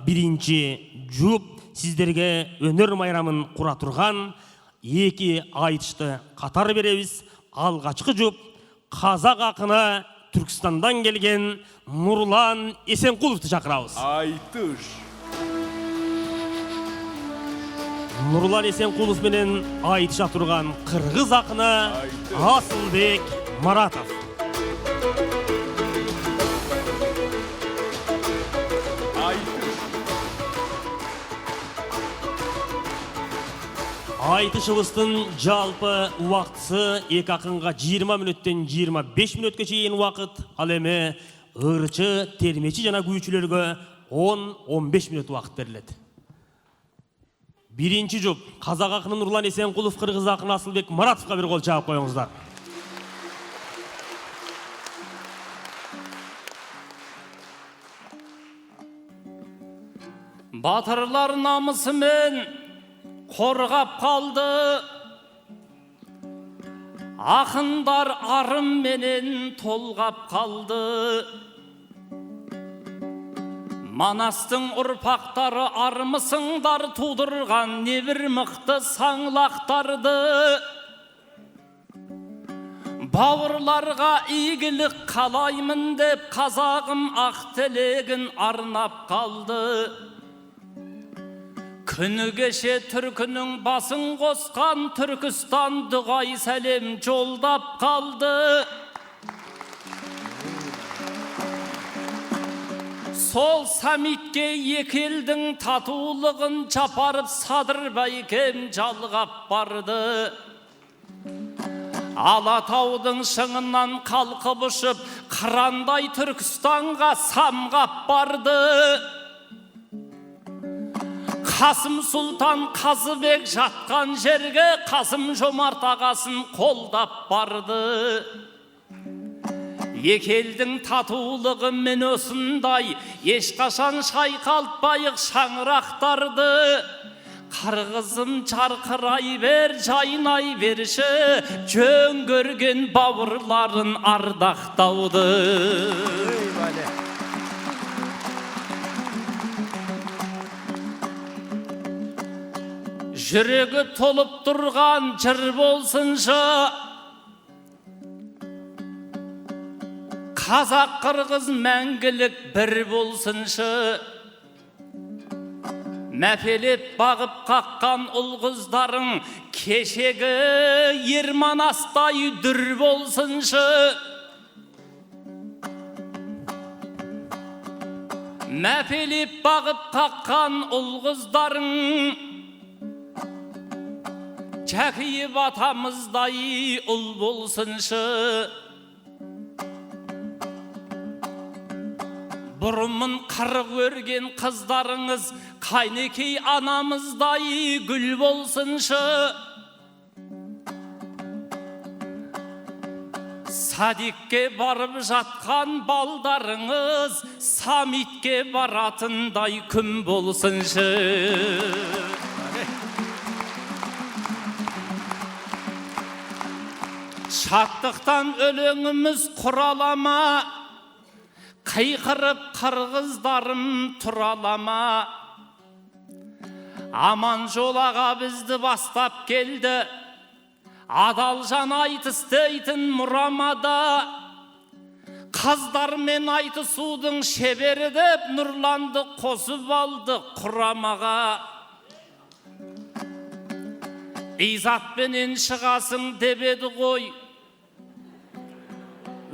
birinci жұп сіздерге өнер майрамын құра тұрған екі айтышты қатар береміз. Алғашқы жұп қазақ ақыны Түркістандан келген Нұрлан Есенқұловты шақырамыз. Айтыш. Нұрлан Есенқұлов менен айтыша тұрған қырғыз ақыны Асылбек Маратов. Айтышыбыздың жалпы уақытысы екі ақынға 20 минуттен 25 минутқа шейін уақыт, ал эми ырчы, термечи жана күйчүлөргө 10-15 минут уақыт берилет. Биринчи жұп қазақ ақыны Нұрлан Есенқұлов, қырғыз ақыны Асылбек Маратовқа бір қол чаап қойыңыздар. Батырлар намысымен қорғап қалды, ақындар арым менен толғап қалды. Манастың ұрпақтары армысыңдар тудырған небір мықты саңлақтарды. Бауырларға игілік қалаймын деп қазағым ақ тілегін арнап қалды. Күні кеше түркінің басын қосқан Түркістан дұғай сәлем жолдап қалды. Сол самитке екі елдің татулығын чапарып Садырбайкем жалғап барды. Алатаудың шыңынан қалқып ұшып, қырандай Түркістанға самғап барды. Қасым Сұлтан Қазыбек жатқан жерге Қасым Жомарт ағасын қолдап барды. Екі елдің татулығы мен осындай ешқашан шайқалтпайық шаңырақтарды. Қырғызым жарқырай бер, жайнай берші, жөн көрген бауырларын ардақтауды. Жүрегі толып тұрған жыр болсыншы, қазақ қырғыз мәңгілік бір болсыншы. Мәпелеп бағып қаққан ұл-қыздарың кешегі Ерманастай дүр болсыншы. Мәпелеп бағып қаққан ұл-қыздарың Чәкиіп атамыздай ұл болсыншы. Бұрымын қырық өрген қыздарыңыз қайнекей анамыздай гүл болсыншы. Садикке барып жатқан балдарыңыз самитке баратындай күн болсыншы. Шаттықтан өлеңіміз құралама, қиқырып қырғыздарым тұралама. Аман жолаға бізді бастап келді, адал жан айтыстайтын мұрамада. Қаздармен айтысудың шебері деп Нұрланды қосып алды құрамаға. Изатпенен шығасың деп еді ғой,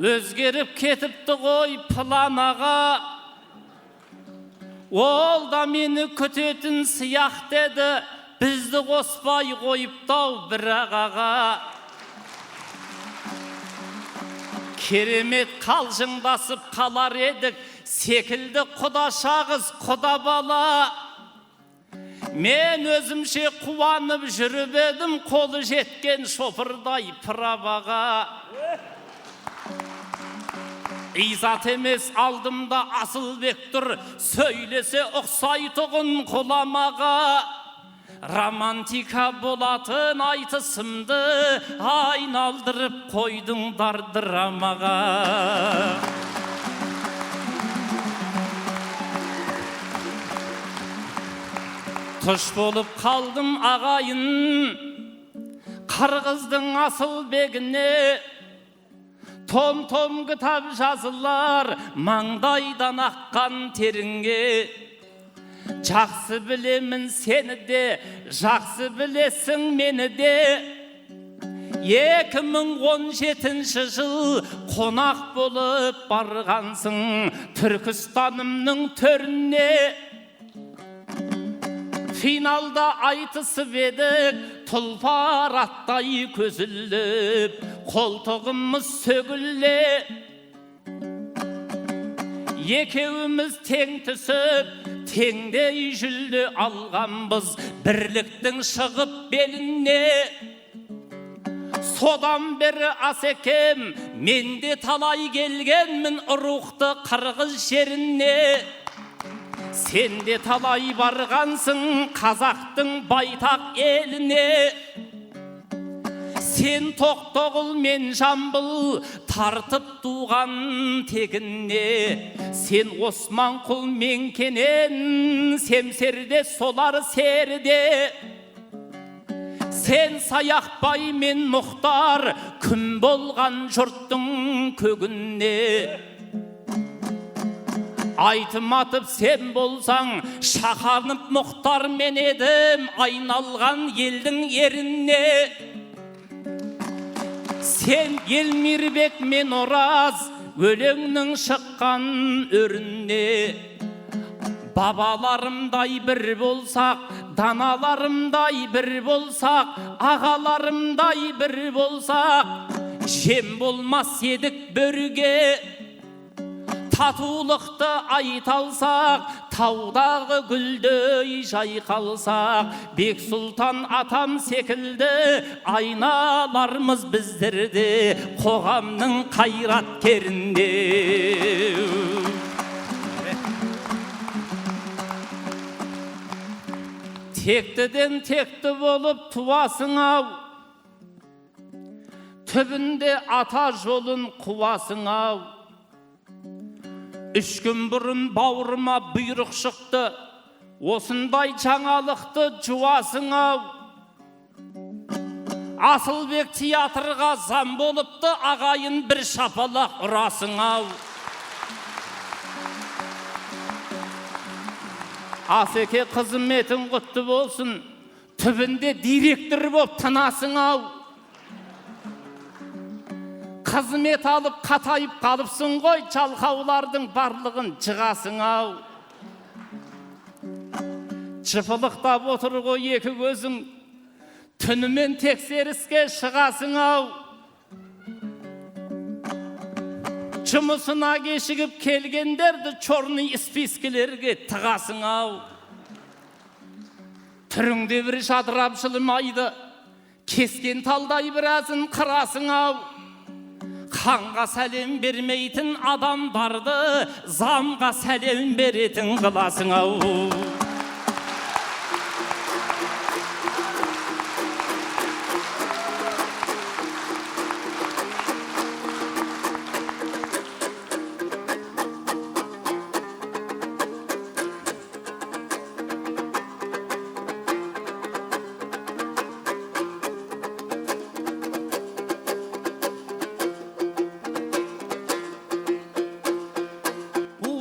өзгеріп кетіпті ғой планаға. Ол да мені күтетін сияқ деді, бізді қоспай қойыптау бір ағаға. Керемет қалжыңдасып қалар едік, секілді құда шағыз құда бала. Мен өзімше қуанып жүріп едім, қолы жеткен шопырдай праваға. Изат емес алдымда Асылбек тұр, сөйлесе ұқсайтұғын құламаға. Романтика болатын айтысымды айналдырып қойдыңдар драмаға. Tuş bolup kaldım ağayın, Kırgızdın asıl begine. Tom kitap жазылар, mangdaydan akkan teringe. Жақсы білемін сені де, жақсы білесің мені де. 2017 жыл қонақ болып барғансың Түркістанымның төріне. Финалда айтысып едік, тұлпар аттай көзіліп, қолтығымыз сөгіле. Екеуіміз тең түсіп, теңдей жүлде алғанбыз, бірліктің шығып беліне. Содан бері асекем, менде талай келгенмін рухты қырғыз жеріне. Сенде талай барғансың қазақтың байтақ еліне. Сен Тоқтоғұл мен Жамбыл тартып туған тегіне. Сен Османқұл мен Кенен семсерде солар серде. Сен Саяқбай мен Мұхтар күн болған жұрттың көгіне. Айтым атып сен болсаң, Шақанып Мұхтар мен едім айналған елдің еріне. Сен Елмирбек мен Ораз өлеңнің шыққан өріне. Бабаларымдай бір болсақ, даналарымдай бір болсақ, ағаларымдай бір болсақ, жем болмас едік бөрге. Татулықты айталсақ, таудағы гүлдей жайқалсақ, Бек Сұлтан атам секілді айналарымыз біздерде, қоғамның қайраткерінде. Тектіден текті болып туасың ау, түбінде ата жолын қуасың ау. 3 күн бұрын бауырыма бұйрық шықты, осындай жаңалықты жуасың ау. Асылбек театрға зам болыпты, ағайын бір шапалақ ұрасың ау. Асеке қызметің құтты болсын, түбінде директор боп тынасың ау. Қызмет алып қатайып қалыпсың ғой, жалқаулардың барлығын жығасың ау. Жыпылықтап отыр ғой екі көзің, түнімен тексеріске шығасың ау. Жұмысына кешігіп келгендерді чорный спискілерге тығасың ау. Түріңде бір жадырап жылымайды, кескен талдай біразын қырасың ау. Қанға сәлем бермейтін адамдарды замға сәлем беретін қыласың ау.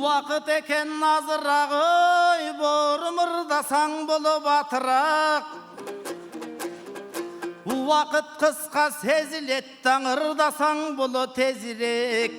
Уақыт екен назырақ, ой, бұрымырдасаң бұлы батырақ. Уақыт қысқа сезілет, таңырдасаң бұлы тезірек.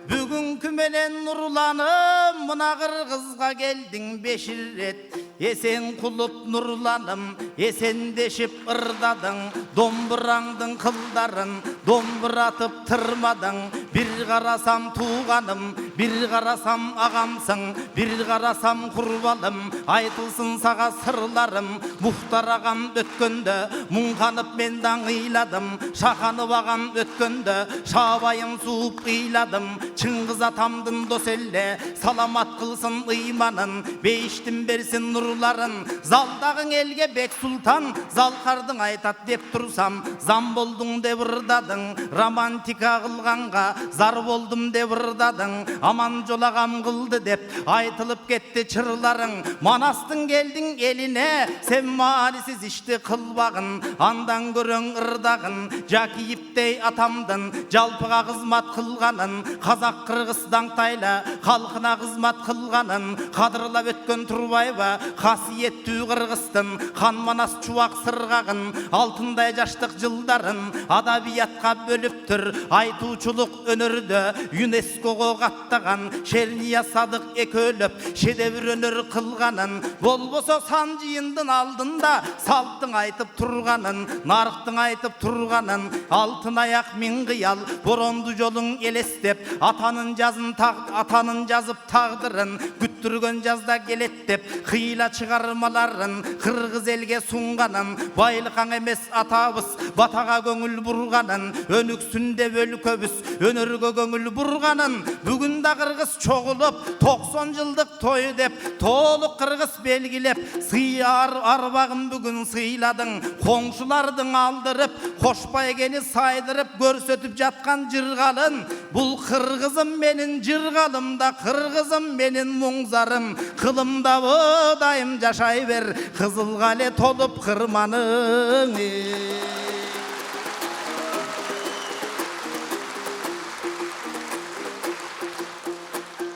Бүгінгі менен нұрланым, мұна қырғызға келдің 5 рет. Есен құлып нұрланым, есендешіп ырдадың, домбыраңдың қылдарын домбыратып тұрмадың. Bir қарасам туғаным, bir қарасам ағамсың, bir қарасам құрбалым, айтылсын саға сырларым. Мұхтар ағам өткенді, мұңғанып мен даңғиладым, шақанып ағам өткенді, шабайын суып қиладым. Чыңғыз атамдың доселле, саламат қылсын ыйманын, бейіштін берсін нұрларын. Залдағың елге Бек Сұлтан, залқардың айтат деп тұрсам, зам болдың деп ырдадың, романтика қылғанға зар болдым деп ырдадың. Aman jolagam kıldı dep aytılıp ketти çırlarың. Manastın geldin eline sen malisiz işti kılbagın. Andan görün ırdagın Jakiyiptey atamdın jalpıga kızmat kılganın. Kazak Kırgızstan tayla halkına kızmat kılganın. Kadırlap ötken Turbayba kasiyеттүү Kırgızstın. Kan Manas çubak sırgagın altınday jaştık жылдарын adabiyatqa bölüptür. Aytuuçuluk önörde UNESCO'ga kattagan Şerniya Sadık ekölöp şedevir önör kılganın. Bolboso sancıyındın aldında salttың aytıp turganın. Narıktың aytıp turganın. Altın ayak min kıyal borondu jolun elestep. Atanın жазып tağdırın güttürgön жазda gelet dep. Hıyla çıgarmaların Kırgız elge sunganın. Baylıkan emes atabız bataga göngül burganın. Önüksünde bölköbüs önörgö göngül burganın. Bugün da Kırgız çoğulup 90 yıldık toyu dep toğluk Kırgız belgilep. Sıyar arbağın bugün sıyladın komşulardın aldırıp koşpay geni saydırıp görsötüp jatkan jırgalın. Bul Kırgızım menin jırgalımda Kırgızım menin muңzarım. Kılımda bıdayım jaşay ber Kızıl Kale tolup kırmanın.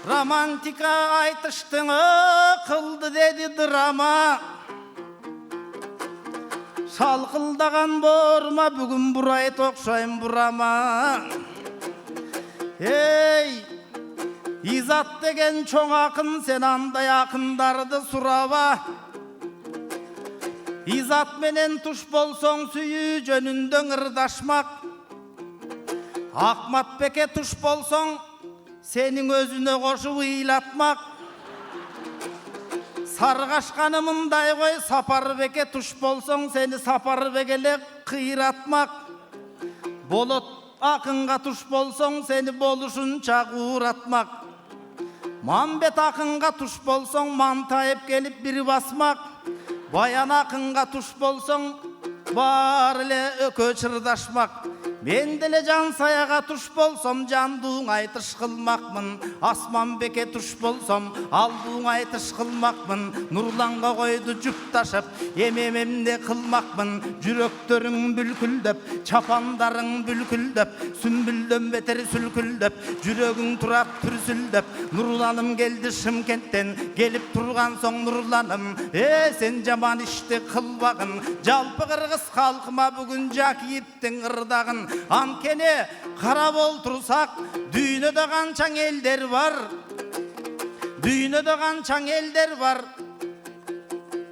Romantika aytıştığını kıldı dedi drama. Şalkıldagan borma bugün burayı tokşayım burama. Hey, İzat degen çoğ akın sen anda yakındardı surava. İzat menen tuş bolsoň süyü jönünden ırdaşmak. Akmat beke tuş bolsoň senin özüne koşup ıylatmak. Sargaşkanımınday koy sapar beke tuş bolsoň seni sapar bekele kıyratmak. Bolot akınga tuş bolsoň seni boluşunça uğratmak. Mambet akınga tuş bolsoň mantayıp gelip biri basmak. Bayan akınga tuş bolsoň bar ele ökö çırdaşmak. Men dele can sayaga tuş bolsam janduň aytış kılmakmın. Asman beke tuş bolsam alduň aytış kılmakmın. Nurlanga koydu jup taşıp emememde kılmakmın. Jürektöriň bülküldep çapandaryň bülküldep sümbülden beteri sülküldep jüregiň turap pürsüldep. Nurlanım geldi Şymkentten gelip turgan soň nurlanım. Sen jaman işti kılbagın jalpy Kırgız halkyma bugün Jakiyiptiň ırdagın. Ankene karab oltursak düýnede kançaň elder var. Düýnede kançaň elder var.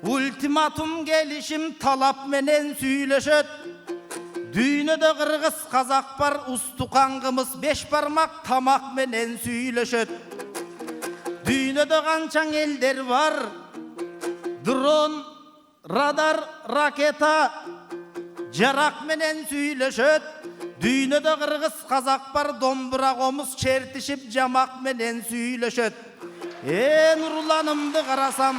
Ultimatum gelişim talap menen süýleşet. Düýnede Kırgız Kazak bar ustukaňgymyz 5 parmak tamak menen süýleşet. Düýnede kançaň elder var. Dron, radar, raketa jarak menen süýleşet. Düýnede Kırgız Kazak bar dombura komuz çertişip jamak menen süýleşet. Nurlanımdy karasam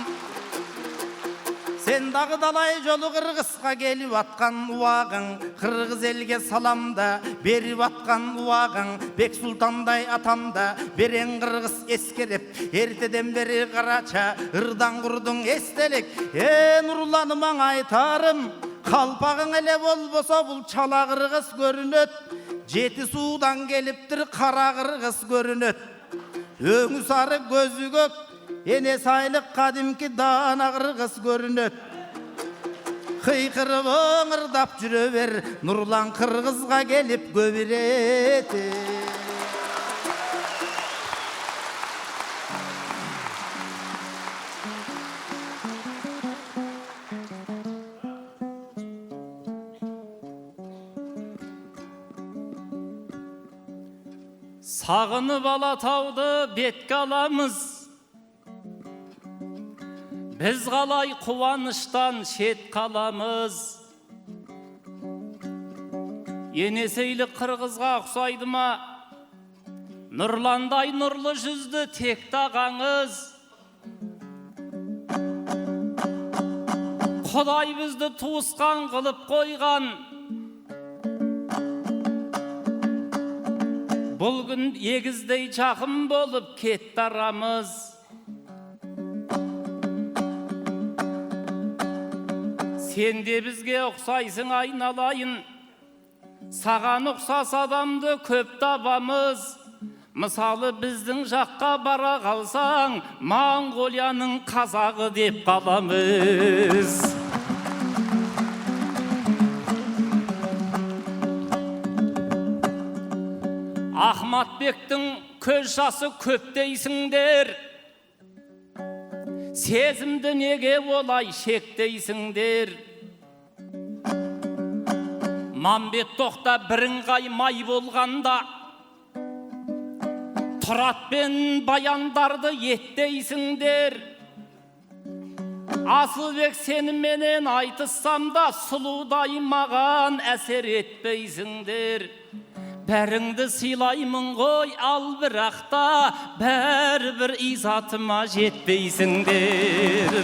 sen dagı dalay jolu Kırgızga gelip atkan ubagın. Kırgız elge salamda berip atkan ubagın. Bek Sultanday atamda beren Kırgız eskerip erteden beri karaça ırdan kurdun estelik. Nurlanımaň aytarım kalpagın ele bolbosa bul çala Kırgız görünöt. Jeti sudan geliptir kara Kırgız görünöt. Öňü sary gözü gök ene saylyk kadimki dana Kırgız görünöt. Kıykırıp ıngırdap jüreber Nurlan Kırgızga gelip göbiret. Sağınıp Alatau'du betke alamız. Biz kalay kuvanıştan şet kalamız. Yeneseyli Kırgızga oksaydı ma? Nurlanday nurlu yüzlü tek dağаңыз. Kuday bizdi tuğuskan kılıp koygan. Бұл күн егіздей жақын болып кетті арамыз. Сен де бізге ұқсайсың айналайын, саған ұқсас адамды көп табамыз. Мысалы біздің жаққа бара қалсаң, Моңғолияның қазағы деп қаламыз. Ахматбектің көз жасы көп дейсіңдер, сезімді неге олай шектейсіңдер? Мамбет тоқта біріңғай май болғанда, Тұрат пен баяндарды еттейсіңдер. Асылбек сеніменен айтыссам да, сұлудай маған әсер етпейсіңдер. Бәріңді сыйлаймын ғой, ал бірақта бәрібір изатыма жетпейсіңдер.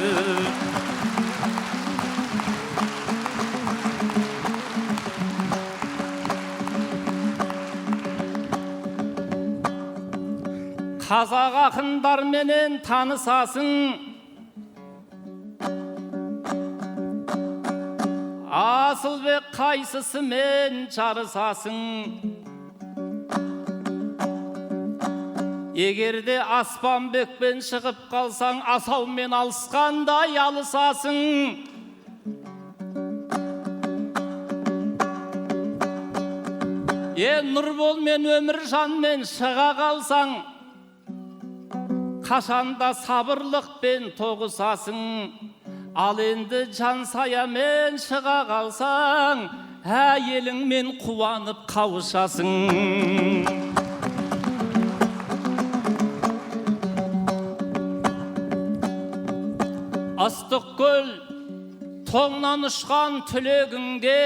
Қазақ ақындарменен танысасың, Асылбек қайсысымен жарысасың? Егерде Аспанбекпен шығып қалсаң, Асаумен алысқандай алысасың. Нұрбол мен Өміржанмен шыға қалсаң, қашанда сабырлықпен тоғысасың. Ал енді Жансаямен шыға қалсаң, әйеліңмен қуанып қауышасың. Ыстықкөл тоңнан ұшқан түлегіңде,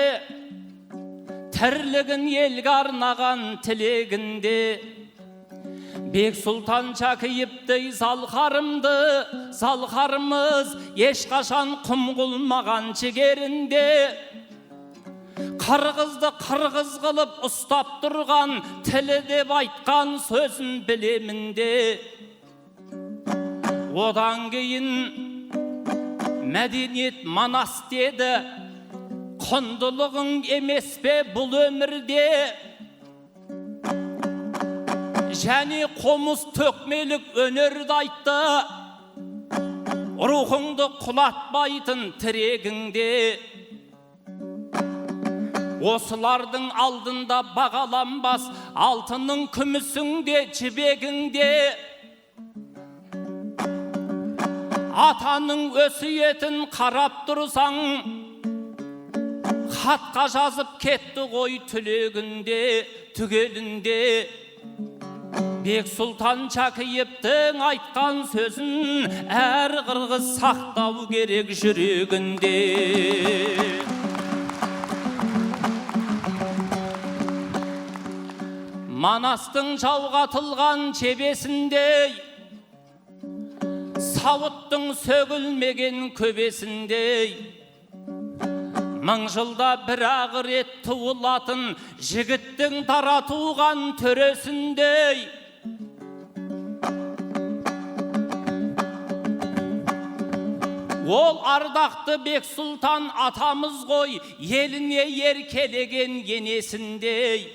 тірлігін елге арнаған тілегінде, Бек Сұлтан Шәкиевтей залқарымыз ешқашан құм қылмаған жігерінде, қырғызды қырғыз қылып ұстап тұрған тілі деп айтқан сөзін білемінде. Одан кейін мәдениет Манас деді, құндылығың емес пе бұл өмірде? Және қомыз төкмелік өнерді айтты, рухыңды құлатпайтын тірегіңде. Осылардың алдында бағаланбас алтының күмісіңде, жібегіңде. Атаның өсиетін қарап тұрсаң, хатқа жазып кетті ғой түлегінде, түгелінде. Бек Сұлтан Шәкиевтің айтқан сөзін әр қырғыз сақтау керек жүрегінде. Манастың жауғатылған жебесіндей, сауыттың сөгілмеген көбесіндей, мың жылда бір-ақ рет туылатын жігіттің таратуған төресіндей. Ол ардақты Бек Сұлтан атамыз ғой, еліне еркелеген енесіндей.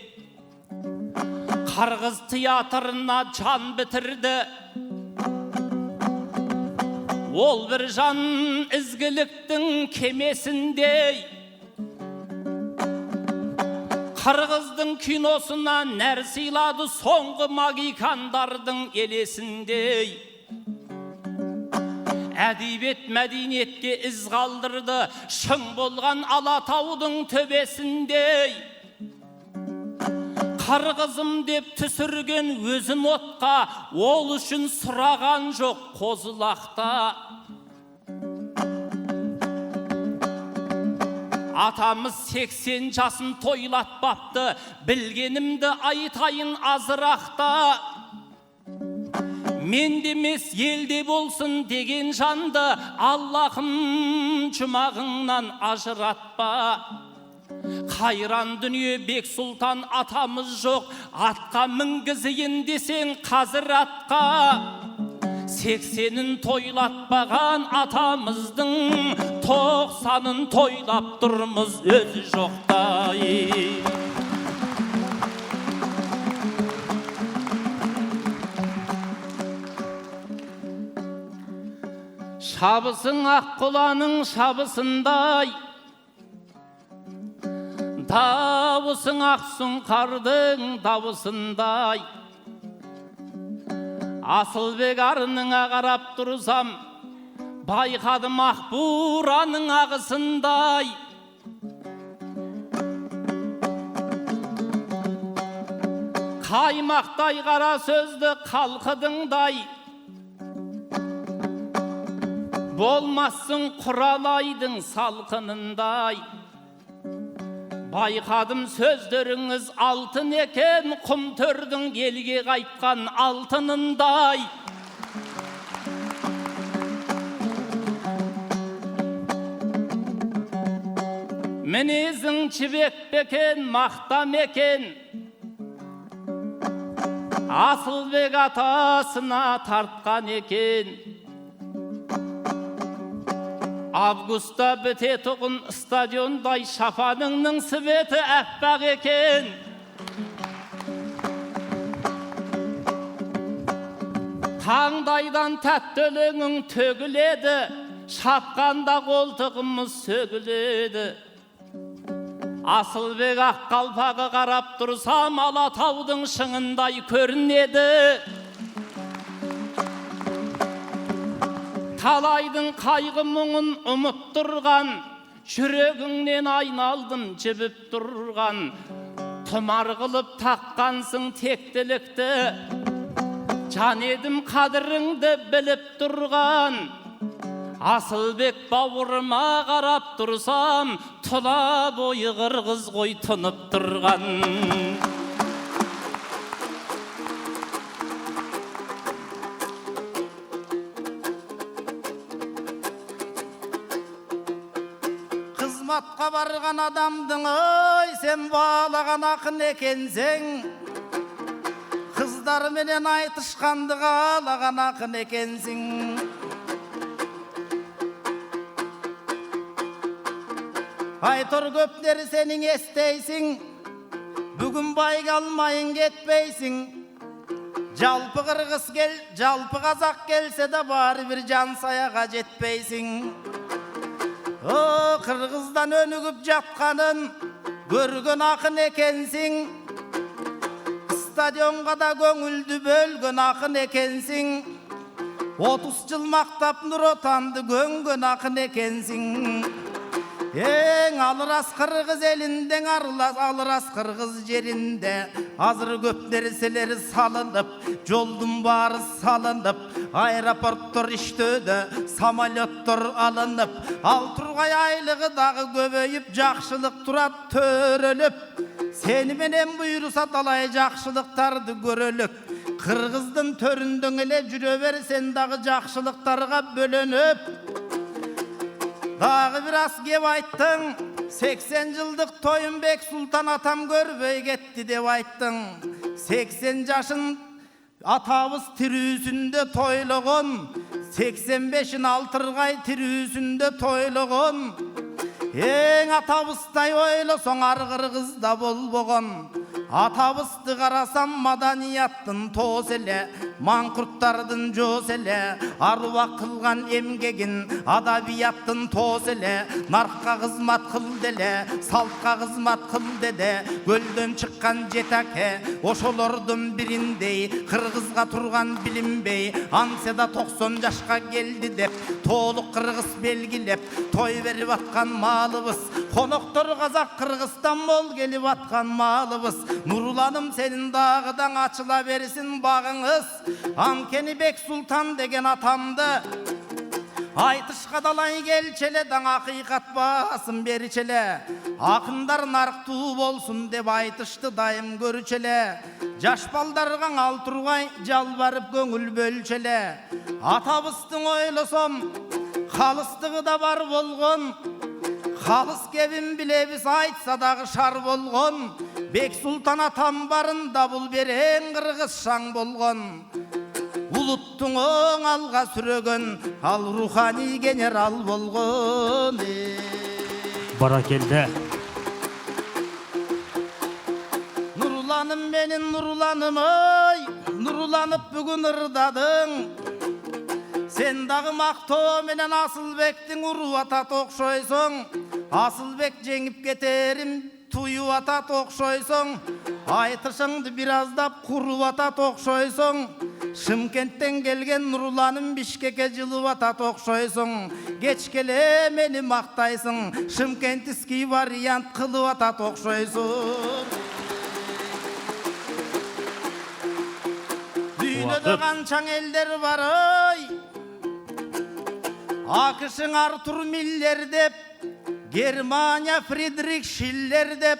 Қырғыз театрына жан бітірді, ол бір жан ізгіліктің кемесіндей. Қырғыздың киносына нәр сыйлады соңғы магикандардың елесіндей. Әдебиет мәдениетке із қалдырды шың болған Алатаудың төбесіндей. Қырғызым деп түсірген өзін отқа, ол үшін сұраған жоқ қозылақта. Атамыз 80 жасын тойлатпапты, білгенімді айтайын азырақта. Мен демес елде болсын деген жанды, Аллахым жұмағыңнан ажыратпа. Қайран дүние Бек Сұлтан атамыз жоқ, атқа мінгізейін десең қазір атқа. 80-ін тойлатпаған атамыздың 90-ын тойлап тұрмыз өзі жоқтай. Шабысың аққұланың шабысындай, дауысың ақсұңқардың дауысындай. Асылбек арыныңа қарап тұрсам, байқадым ақбураның ағысындай. Қаймақтай қара сөзді қалқыдыңдай, болмассың құралайдың салқынындай. Байқадым сөздеріңіз алтын екен, құм төрдің елге қайтқан алтынындай. Мінезің жібек бекен, мақтам екен, Асылбек атасына тартқан екен. Августа бітетұғын стадиондай, шапаныңның светі әппақ екен. Таңдайдан тәтті өлеңің төгіледі, шапқанда қолтығымыз сөгіледі. Асылбек ақ қалпағы қарап тұрсам, Алатаудың шыңындай көрінеді. Талайдың қайғы мұңын ұмыт тұрған, жүрегіңнен айналдым жібіп тұрған. Тұмар қылып таққансың тектілікті, жан едім қадіріңді біліп тұрған. Асылбек бауырыма қарап тұрсам, тұла бойы қырғыз ғой тұнып тұрған. Қызматқа барған адамдың, ой, сен балаған ақын екенсің. Қыздар менен айтышқанды қалаған ақын екенсің. Айтор көптері сенің естейсің, бүгін байға алмайын кетпейсің. Жалпы қырғыз кел, жалпы қазақ келсе де бары бір жан саяға жетпейсің. О, қырғыздан өнігіп жатқанын көрген ақын екенсің. Стадионға да көңілді бөлген ақын екенсің. 30 жыл мақтап Нұр Отанды көнген ақын екенсің. Ең алырас қырғыз елінден алырас қырғыз жерінде азыр көп нәрселері салынып, жолдың бары салынып, аэропорттар иштөөдө, самолеттар алынып, ал тургай айлығы дағы көбейіп, жақшылық турат төрөлүп. Сені менен буйруса талай жақшылықтарды көрөлүк. Қырғыздың төрүндөн эле жүрө берсен дағы жақшылықтарға бөлөнүп. Дағы бір кеп айттың, 80 жылдық тойын Бек Сұлтан атам көрбей кетті деп айттың. 80 жашын атабыз тирүүсүндө тойлогон, 85-ин Алтыргай тирүүсүндө тойлогон. Ең атабыздай ойлосоң ар кыргызда болбогон. Атабызды қарасам маданияттың тоз эле, маңқұрттардың жоз эле, аруа қылған емгегін адабияттың тоз эле, нарыққа қызмат қыл деле, салтқа қызмат қыл деде, көлден шыққан жетаке, ошолордың біріндей, қырғызға тұрған білінбей, анседа 90 жашқа келді деп, толық қырғыз белгілеп, той беріп атқан малыбыз, қонақтар қазақ Қырғызстан бол келіп атқан малыбыз. Нұрланым сенің дағыдан açıla берсін бағыңыз. Анкені Бек Сұлтан деген атамды айтышқа далай келчеледің ақиқат басын берчеле. Ақындар нарықтуу болсын деп айтышты дайым көрчеле. Жаш балдарған Алтыргай жалбарып көңіл бөлчеле. Атабыстың ойлосом қалыстығы да бар болғын, Халыс кебін білебіз айтса дағы шар болған, Бек Сұлтан атам барында бұл берен қырғыз шаң болған. Ұлыттың оң алға сүреген, ал рухани генерал болған. Баракелді. Нұрланым менің нұрланым ой, нұрланып бүгін ырдадың. Сен дағы мақтоо менен Асылбектің ұру ата тоқшойсың. Асылбек жеңіп кетерім туyu ата тоқшойсың. Айтышыңды біраздап құру ата тоқшойсың. Шымкенттен келген Нұрланым Бишкекке жылу ата тоқшойсың. Кеч келе мені мақтайсың. Шымкентский вариант қылу ата тоқшойсың. Дүйнөдө қаншаң елдер бар ой. Акышың Артур Миллер деп, Германия Фридрих Шиллер деп,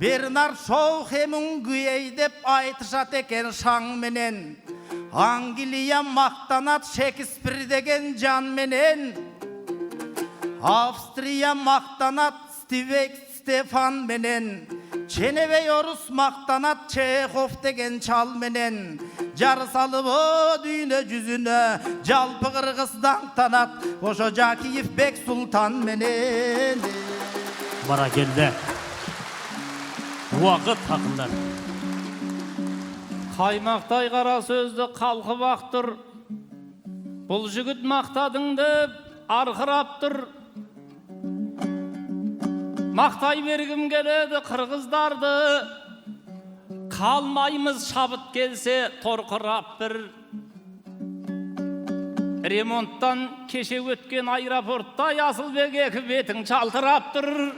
Бернард Шоу Хемингуэй деп айтышат екен шаң менен. Англия мақтанат Шекспир деген жан менен. Австрия мақтанат Стефан менен. Ченебей орыс мақтанат Чехов деген чал менен. Жарыс алып о дүйнө жүзүнө, жалпы Кыргыздан танат ошо Жакиев Бек Сұлтан менен. Баракелді. Уақыт хақында. Қаймақтай қара сөзді қалқып ақтыр. Бұл жігіт мақтадыңды арқырап тұр. Мақтай бергім келеді қырғыздарды. Қалмаймыз шабыт келсе торқырап бір. Ремонттан кеше өткен аэропортта Асылбек екі бетің шалтырап тұр.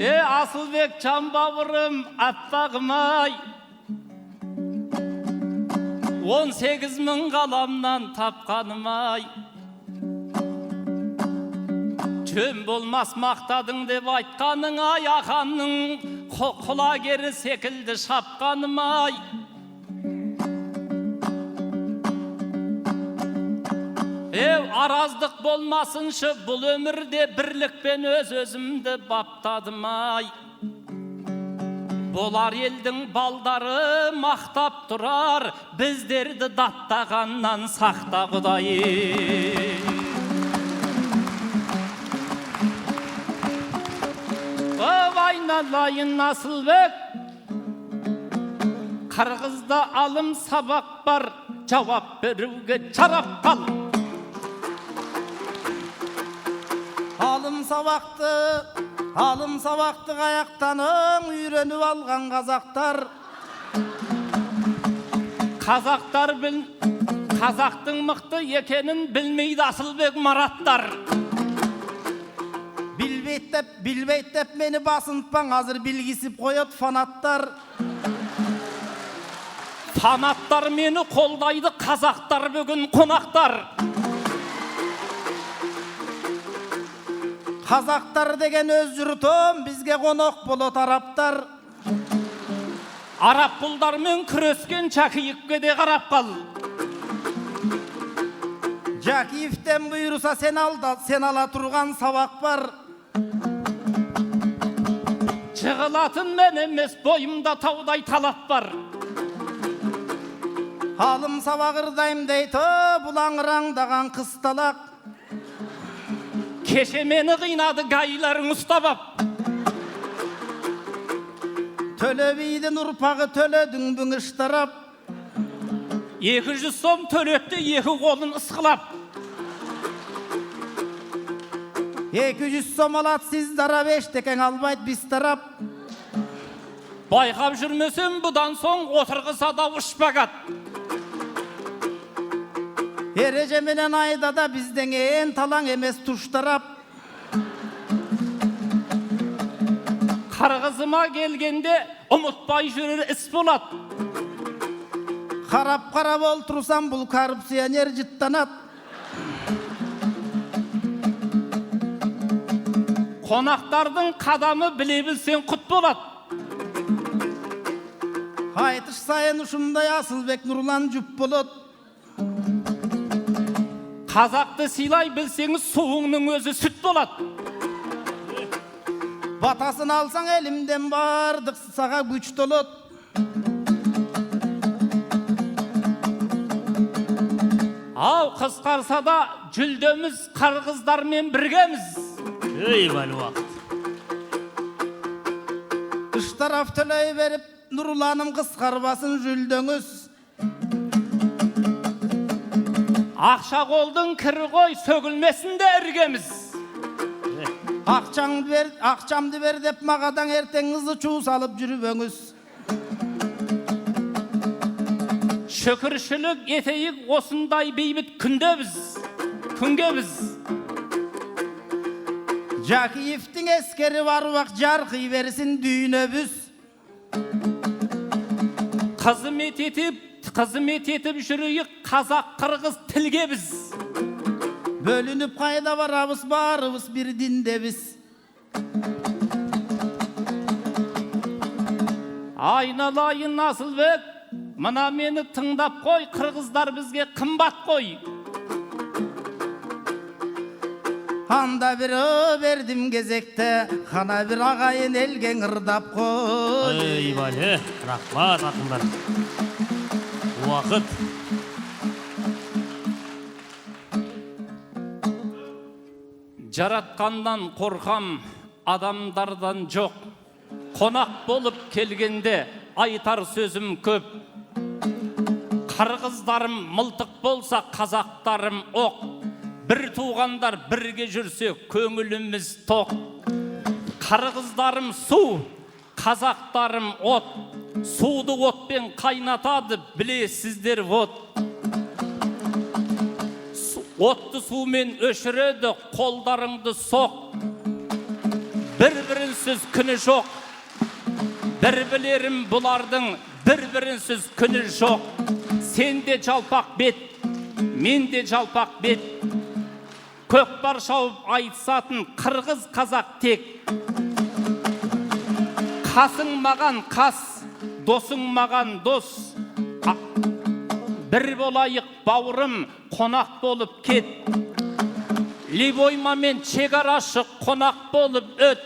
Асылбек жан бауырым, аппағым-ай, 18.000 қаламнан тапқаным-ай. Жөн болмас мақтадың деп айтқаның ай, ақанның құлагері секілді шапқаным ай. Араздық болмасыншы бұл өмірде, бірлікпен өз-өзімді баптадым ай. Болар елдің балдары мақтап тұрар, біздерді даттағаннан сақта Құдай. Айналайын Асылбек, Қырғызда алым сабақ бар, жауап беруге жарап қал. Алым сабақты қаяқтаның үйреніп алған қазақтар. Қазақтың мықты екенін білмейді Асылбек Мараттар. Билбейттеп мені басынтпаң, азыр білгісіп қойот фанаттар. Фанаттар мені қолдайды, қазақтар бүгін қонақтар. Қазақтар деген өз жұртым, бізге қонақ болот араптар. Арап құлдармен күрескен Жакиевке де қарап қал. Жакиевтен бұйырса сен ала тұрған сабақ бар. Жығылатын мен емес, бойымда таудай талап бар. Алым сабағырдайым дейді, бұлаңыраңдаған қысталақ. Кеше мені қинады гайларың ұстабап. Төле бейдің ұрпағы төледің бүңіш тарап. 200 сом төлетті, 2 қолын ысқылап. 200 сом алат сіз дара, 5 текен албайт біз тарап. Байқап жүрмесем бұдан соң отырғыса да ұшпағат. Ереже менен айда да бізден ең талаң емес тұш тарап. Қырғызыма келгенде ұмытпай жүрер іс болат. Қарап олтырсам бұл коррупционер жыттанат. Қонақтардың қадамы біле білсең құт болат. Айтыш сайын ұшымдай Асылбек Нұрлан жүп болот. Қазақты сыйлай білсеңіз, суыңның өзі сүт болады. Батасын алсаң елімден бардық саға күч толот. Ау қысқарса да жүлдеміз қарғыздармен біргеміз. Ey vali vaqt. Үш тарaf төлей беріп, Нұрланым қысқарбасын жүлдөңіз. Ақша қолдың кірі қой, сөгілмесін де іргеміз. Ақчамды бер деп мағадан ертеңіңізді чу салып жүрбөңіз. Шүкіршілік етейік осындай бейбіт күнге біз. Жакиевтің ескері бар уақ жарқи берсін дүйнөбүз. Қызмет етіп жүрейік қазақ қырғыз тілге біз. Бөлініп қайда барабыз, барыбыз бір дінде біз. Айналайын Асылбек, мына мені тыңдап қой, қырғыздар бізге қымбат қой. Анда бір бердім кезекте, қана бір ағайын елген ырдап қой. Ey vali, rahmat akınlar. Vaqt. Жаратқандан қорқам, адамдардан жоқ. Қонақ болып келгенде айтар сөзім көп. Қырғыздарым мылтық болса, қазақтарым оқ. Bir туғандар бірге жүрсе, көңіліміз тоқ. Қырғыздарым су, қазақтарым от. Суды отпен қайнатады, білесіздер от. Отты сумен өшіреді, қолдарыңды соқ. Bir-бірінсіз күні жоқ. Bir білерім бұлардың, bir-бірінсіз күні жоқ. Сен де жалпақ бет, мен де жалпақ бет. Көкпар шауып айтысатын қырғыз қазақ тек. Қасың маған қас, досың маған дос. Bir болайық бауырым, қонақ болып кет. Ливойма мен шекарашы қонақ болып өт.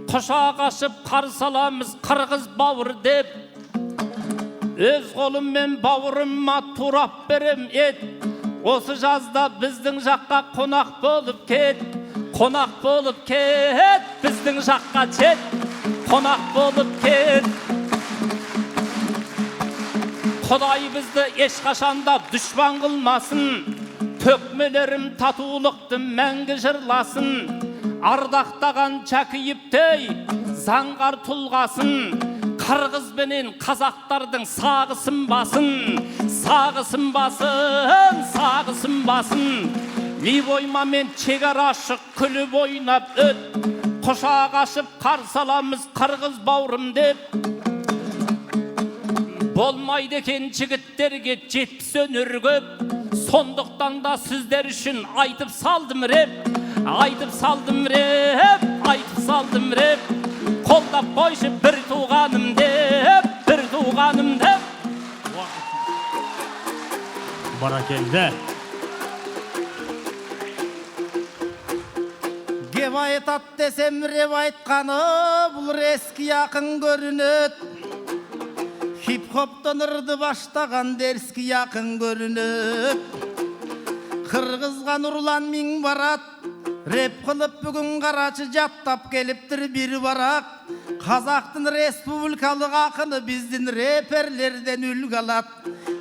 Құшақ ашып қарсы аламыз қырғыз бауыр деп. Өз қолыммен бауырыма турап берем ет. Осы жазда біздің жаққа қонақ болып кет. Қонақ болып кет, біздің жаққа жет. Қонақ болып кет. Құдай бізді ешқашанда дүшпан қылмасын. Төкмелерім татулықты мәңгі жырласын. Ардақтаған Жакиевтей заңғар тұлғасын. Қырғыз бенен қазақтардың сағысын басын. Сағысын басын, сағысын басын. Ливойма мен шекарашы күліп ойнап өт. Құшақ ашып қарсы аламыз қырғыз бауырым деп. Болмайды екен жігіттерге 70 өнер көп. Сондықтан да сіздер үшін айтып салдым реп. Айтып салдым реп, айтып салдым реп. Қолдап қойшы бір туғаным деп, бір туғаным деп. Barakende. Кеп айтат десем реп айтқаны, бұл рески яқын көрінет. Хип-хоптан ырды баштаған дерски яқын көрінет. Қырғызға Нұрлан мин барат, реп қылып бүгін қарачы жаттап келіптір бір барақ. Қазақтың республикалық ақыны біздің реперлерден үлгі алат.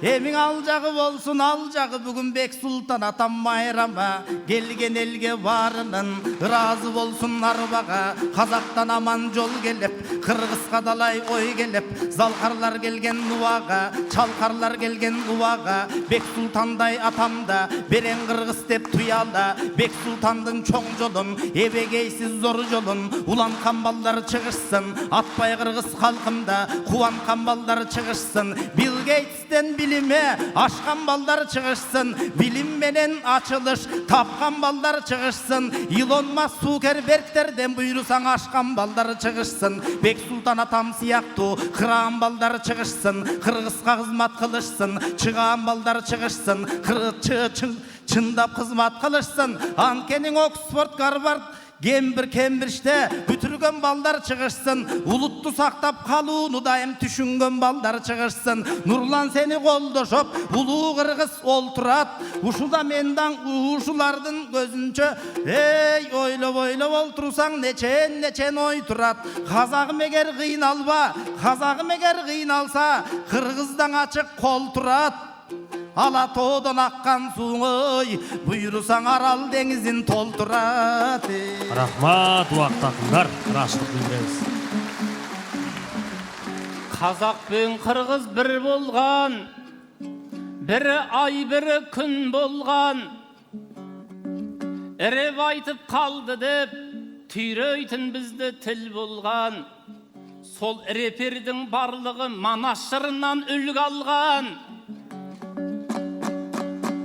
Емің ал жағы болсын, ал жағы бүгін Бек Сұлтан атам майрама. Келген елге барының, разы болсын арбаға. Қазақтан аман жол келіп, қырғызға далай ой келіп. Залқарлар келген нуаға, чалқарлар келген нуаға. Бек Сұлтандай атамда, берен қырғыз деп тұяла. Бек Сұлтандың чоң жолын, ебегейсіз зор жолын. Улан қамбалдар шығышсын, атпай қырғыз халқымда. Қуан қамбалдар шығышсын, Билл Гейтстен билиме ашқан балдар шығышсын. Билим менен açılış тапқан балдар шығышсын. Илон Маск Цукербергтерден бұйырсаң ашқан балдар шығышсын. Бек Сұлтан атам сияқту қырған балдар шығышсын. Қырғызға қызмат қылышсын, шыған балдар шығышсын. чындап кызмат кылышсын. Анкенин Оксфорд, Гарвард, Кембричте бүтүргөн балдар чыгышсын. Улутту сактап калууну дайым түшүнгөн балдар чыгышсын. Нурлан сени колдошоп, улуу кыргыз олтурат. Ушуда мендан ушулардын көзүнчө, эй, ойлоп олтурсаң нечен ой турат. Казагым эгер кыйналба, казагым эгер кыйналса, кыргыздан ачык кол турат. Ала тоодон аккан суңой, буйрусаң арал деңизин толтурат. Рахмат, убакыт акындар, ырашылык билдиребиз. Қазақ пен қырғыз бір болған, бірі ай, бірі күн болған. Іреп айтып қалды деп, түйрейтін бізді тіл болған. Сол ірепердің барлығы Манас жырынан үлгі алған.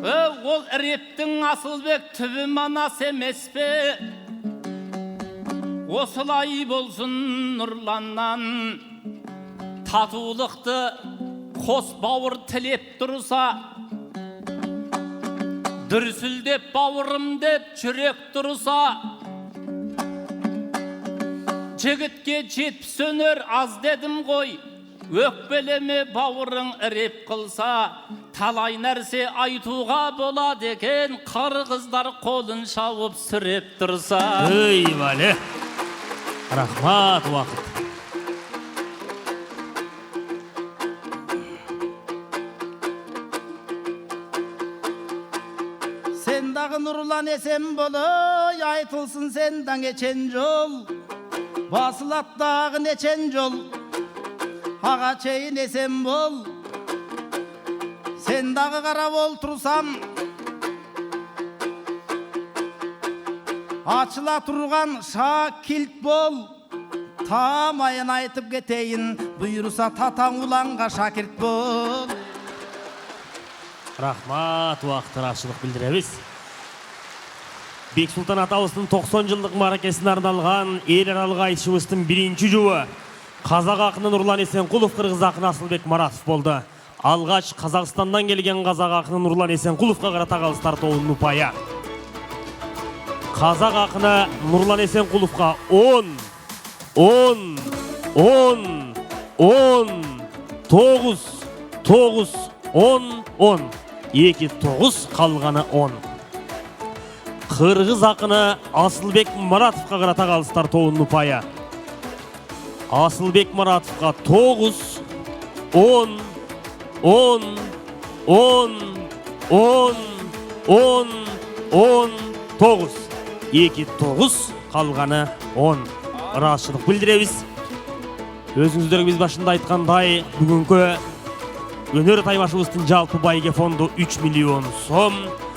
Ол ірептің Асылбек түбі Манас емес пе? Осылай болсын Нұрланнан. Татулықты қос бауыр тілеп тұрса, дүрсілдеп бауырым деп жүрек тұрса, жігітке 70 өнер аз дедім ғой, өкпелеме бауырың іреп қылса, талай нәрсе айтуға болады екен, қырғыздар қолын шауып сүреп тұрса. Ey vale. Рахмат, убакыт. Sen dağı Nurlan esen boloy, айтылсын sendan geçen jol. Basılat dağı neçen jol, ağa çeyin esen bol. Sen dağı qarap oltursam, açıla turgan şak kilt bol. Tam ayın aytıp geteyin, buyursa tatan ulanға şakirt bol. Рахмат, убакыт ырашылык билдиребиз. Бексултан атабыздын 90 жылдык маракесине арналган эл аралык айтышыбыздын биринчи жуы казак акыны Нурлан Эсенкулов, кыргыз акыны Асылбек Маратов болду. Алгач Казакстандан келген казак акыны Нурлан Эсенкуловго карата калыс тартуунун упайы. Казак акыны Нурлан Эсенкуловго 10, 9, 10, 2-9 калганы 10. Кыргыз акыны Асылбек Маратовго карата калыс тартуунун упайы. Асылбек Маратовго 9, 10, 9. 2-9 калганы 10. Ырашылык билдиребиз. Өзүңүздөргө биз башында айткандай, бүгүнкү өнөр таймашыбыздын жалпы байге фонду 3 миллион сом.